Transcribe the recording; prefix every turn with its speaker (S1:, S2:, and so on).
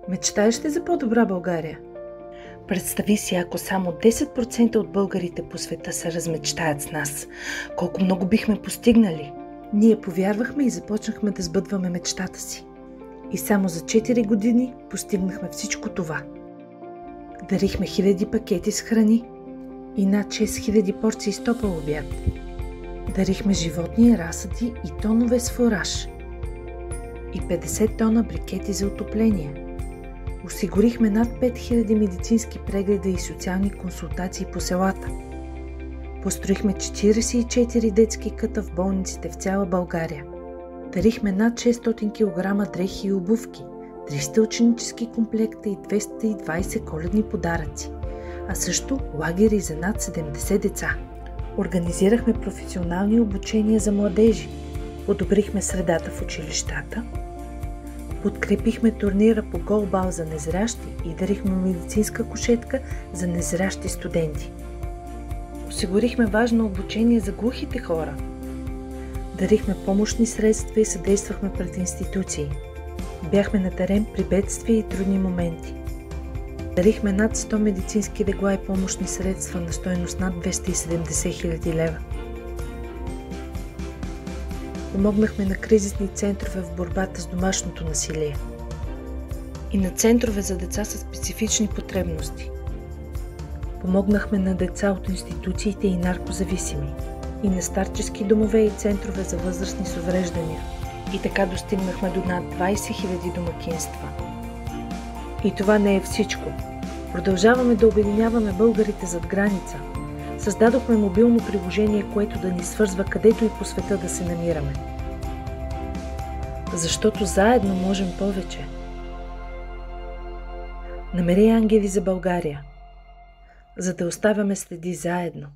S1: Мечтаеш ли за по-добра България? Представи си, ако само 10% от българите по света се размечтаят с нас. Колко много бихме постигнали? Ние повярвахме и започнахме да сбъдваме мечтата си. И само за 4 години постигнахме всичко това. Дарихме хиляди пакети с храни и над 6000 порции с топъл обяд. Дарихме животни, разсъди и тонове с фураж. И 50 тона брикети за отопление. Осигурихме над 5000 медицински прегледа и социални консултации по селата. Построихме 44 детски къта в болниците в цяла България. Дарихме над 600 кг дрехи и обувки, 300 ученически комплекта и 220 коледни подаръци, а също лагери за над 70 деца. Организирахме професионални обучения за младежи, подобрихме средата в училищата, подкрепихме турнира по голбал за незрящи и дарихме медицинска кушетка за незрящи студенти. Осигурихме важно обучение за глухите хора. Дарихме помощни средства и съдействахме пред институции. Бяхме на терен при бедствия и трудни моменти. Дарихме над 100 медицински легла и помощни средства на стойност над 270 хиляди лева. Помогнахме на кризисни центрове в борбата с домашното насилие и на центрове за деца със специфични потребности. Помогнахме на деца от институциите и наркозависими, и на старчески домове и центрове за възрастни с увреждания. И така достигнахме до над 20 000 домакинства. И това не е всичко. Продължаваме да обединяваме българите зад граница. Създадохме мобилно приложение, което да ни свързва където и по света да се намираме. Защото заедно можем повече. Намери ангели за България, за да оставяме следи заедно.